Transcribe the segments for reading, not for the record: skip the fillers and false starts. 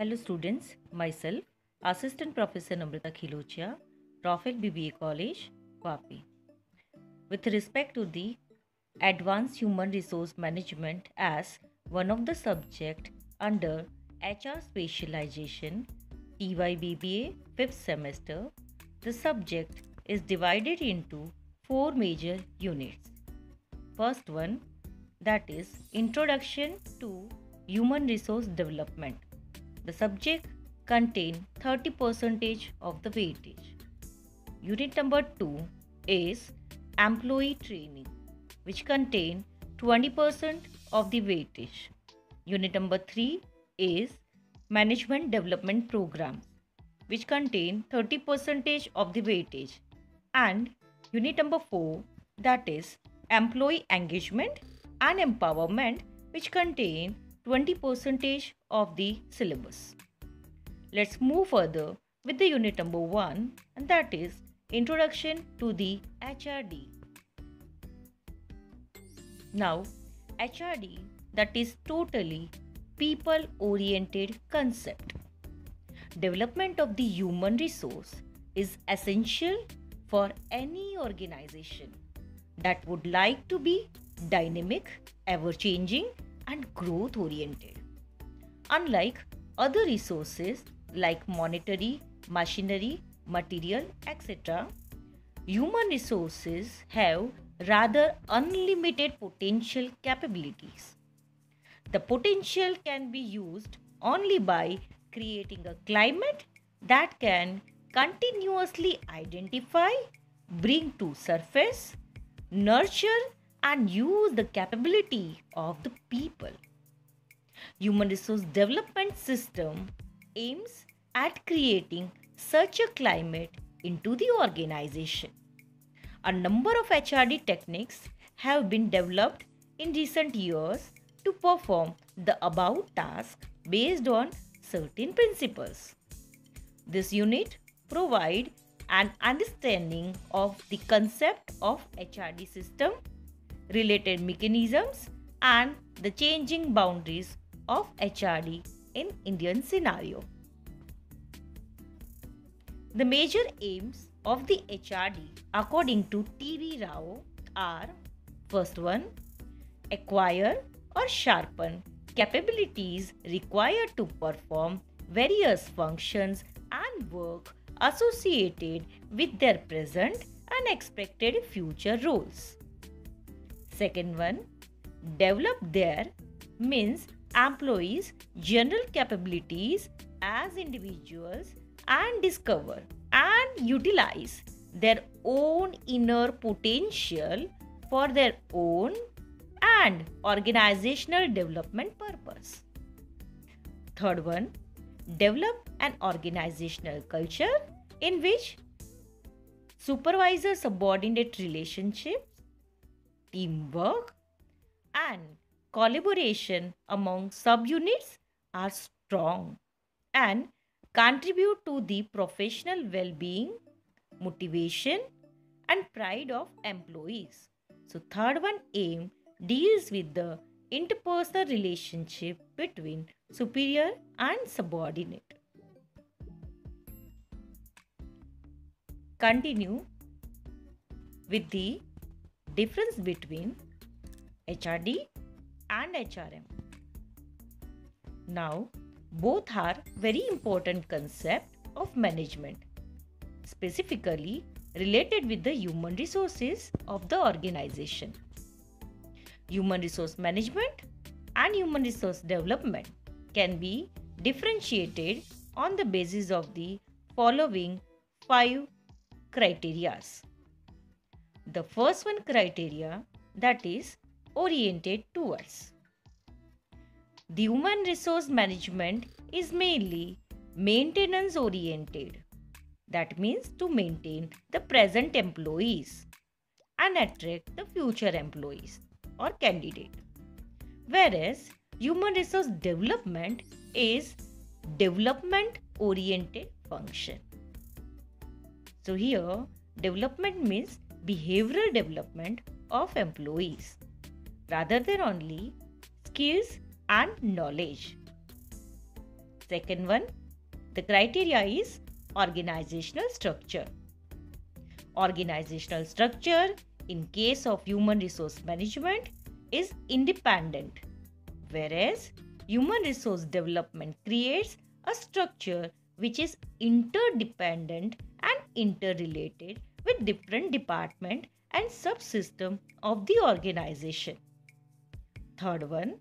Hello students, myself Assistant Professor Namrata Khilochia, Profile BBA College, Vapi. With respect to the Advanced Human Resource Management as one of the subject under HR Specialization, TYBBA 5th semester, the subject is divided into 4 major units. First one, that is Introduction to Human Resource Development. The subject contains 30% of the weightage. Unit number 2 is Employee Training, which contains 20% of the weightage. Unit number 3 is Management Development Programs, which contain 30% of the weightage. And unit number 4, that is Employee Engagement and Empowerment, which contain 20% of the syllabus. Let's move further with the unit number 1, and that is Introduction to the HRD. Now, HRD, that is totally people-oriented concept. Development of the human resource is essential for any organization that would like to be dynamic, ever-changing, and growth-oriented. Unlike other resources like monetary, machinery, material, etc., human resources have rather unlimited potential capabilities. The potential can be used only by creating a climate that can continuously identify, bring to surface, nurture, and use the capability of the people. Human resource development system aims at creating such a climate into the organization. A number of HRD techniques have been developed in recent years to perform the above task based on certain principles. This unit provides an understanding of the concept of HRD system, related mechanisms, and the changing boundaries of HRD in Indian scenario. The major aims of the HRD according to T.V. Rao are: first one, acquire or sharpen capabilities required to perform various functions and work associated with their present and expected future roles. Second one, develop their means employees' general capabilities as individuals and discover and utilize their own inner potential for their own and organizational development purpose. Third one, develop an organizational culture in which supervisor-subordinate relationships, teamwork, and collaboration among subunits are strong and contribute to the professional well-being, motivation, and pride of employees. So, third one aim deals with the interpersonal relationship between superior and subordinate. Continue with the difference between HRD and HRM. Now, both are very important concept of management, specifically related with the human resources of the organization. Human resource management and human resource development can be differentiated on the basis of the following 5 criteria. The first one criteria, that is oriented towards. The human resource management is mainly maintenance oriented. That means to maintain the present employees and attract the future employees or candidate. Whereas human resource development is development oriented function. So here development means behavioral development of employees rather than only skills and knowledge. Second one, the criteria is organizational structure. Organizational structure in case of human resource management is independent, whereas human resource development creates a structure which is interdependent and interrelated with different department and subsystem of the organization. Third one,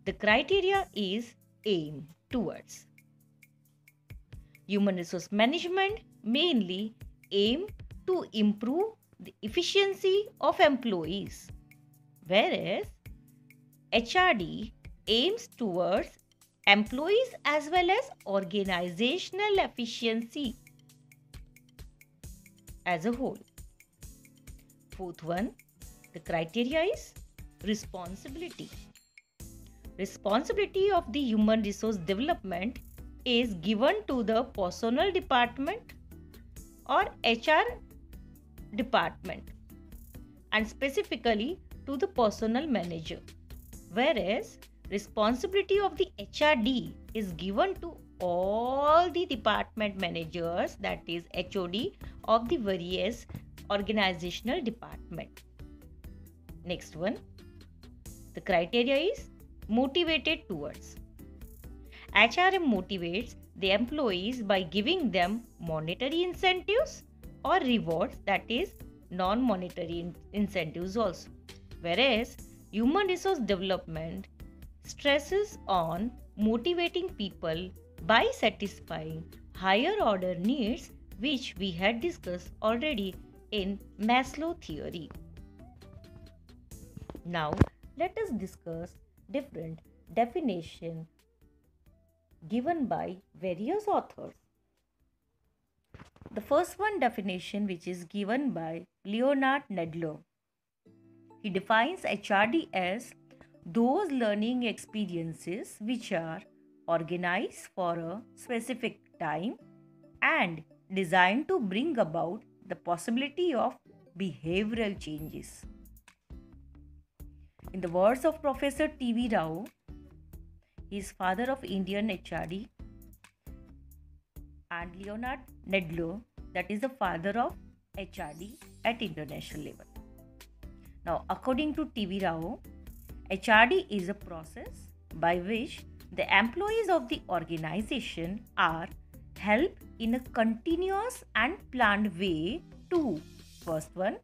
the criteria is aim towards. Human resource management mainly aim to improve the efficiency of employees, whereas HRD aims towards employees as well as organizational efficiency as a whole. Fourth one, the criteria is responsibility. Responsibility of the human resource development is given to the personnel department or HR department and specifically to the personnel manager, whereas responsibility of the HRD is given to all the department managers, that is HOD of the various organizational department. Next one, the criteria is motivated towards. HRM motivates the employees by giving them monetary incentives or rewards, that is non-monetary incentives also, whereas human resource development stresses on motivating people by satisfying higher order needs, which we had discussed already in Maslow theory. Now let us discuss different definitions given by various authors. The first one definition, which is given by Leonard Nedler. He defines HRD as those learning experiences which are organized for a specific time and designed to bring about the possibility of behavioral changes. In the words of Professor T.V. Rao, he is father of Indian HRD, and Leonard Nedler, that is the father of HRD at international level. Now, according to T.V. Rao, HRD is a process by which the employees of the organization are helped in a continuous and planned way to, first one,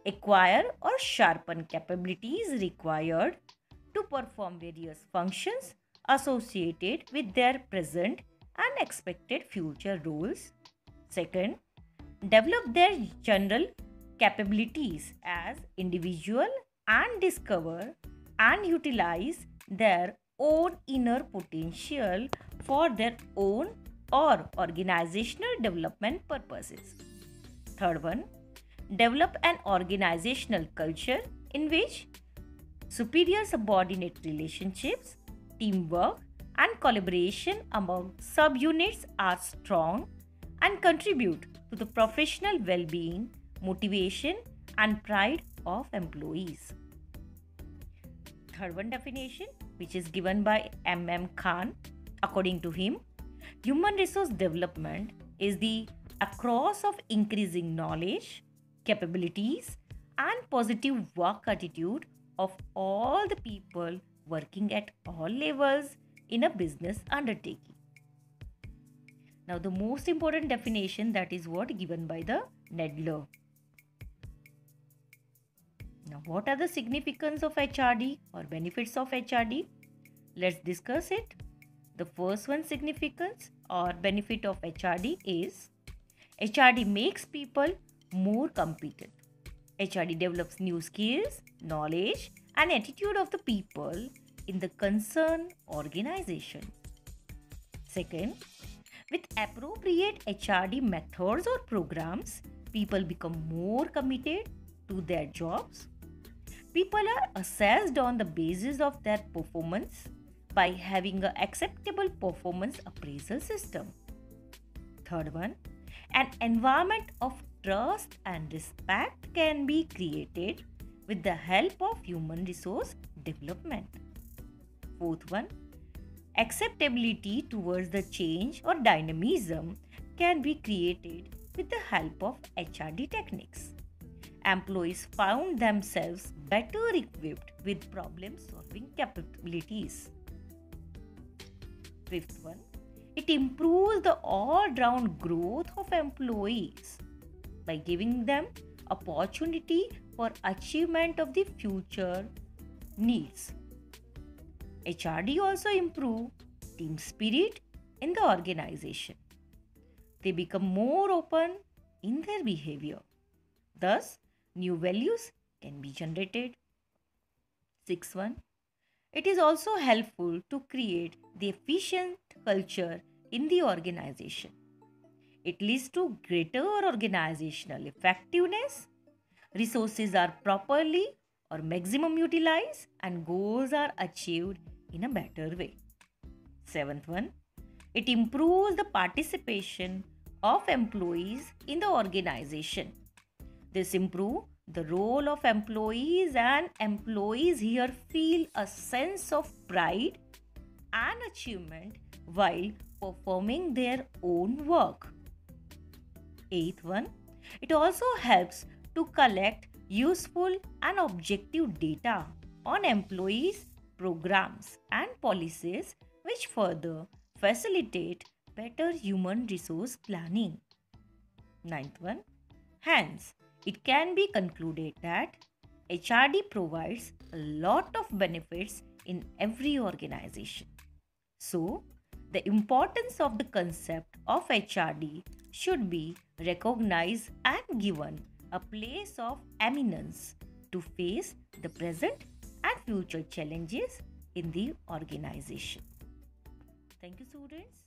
acquire or sharpen capabilities required to perform various functions associated with their present and expected future roles. Second, develop their general capabilities as individual and discover and utilize their own inner potential for their own or organizational development purposes. Third one, develop an organizational culture in which superior subordinate relationships, teamwork, and collaboration among subunits are strong and contribute to the professional well-being, motivation, and pride of employees. Third one definition, which is given by M.M. Khan. According to him, human resource development is the across of increasing knowledge, capabilities, and positive work attitude of all the people working at all levels in a business undertaking. Now, the most important definition, that is what given by the Nedler. Now, what are the significance of HRD or benefits of HRD? Let's discuss it. The first one significance or benefit of HRD is HRD makes people more competent. HRD develops new skills, knowledge, and attitude of the people in the concerned organization. Second, with appropriate HRD methods or programs, people become more committed to their jobs. People are assessed on the basis of their performance by having an acceptable performance appraisal system. Third one, an environment of trust and respect can be created with the help of human resource development. Fourth one, Acceptability towards the change or dynamism can be created with the help of HRD techniques. Employees found themselves better equipped with problem solving capabilities. Fifth one, it improves the all round growth of employees by giving them opportunity for achievement of the future needs. HRD also improve team spirit in the organization. They become more open in their behavior. Thus, new values can be generated. Sixth one, it is also helpful to create the efficient culture in the organization. It leads to greater organizational effectiveness. Resources are properly or maximum utilized and goals are achieved in a better way. Seventh one, it improves the participation of employees in the organization. This improves the role of employees, and employees here feel a sense of pride and achievement while performing their own work. Eighth one, it also helps to collect useful and objective data on employees, programs, and policies, which further facilitate better human resource planning. Ninth one, hence, it can be concluded that HRD provides a lot of benefits in every organization. So, the importance of the concept of HRD should be recognized and given a place of eminence to face the present and future challenges in the organization. Thank you, students.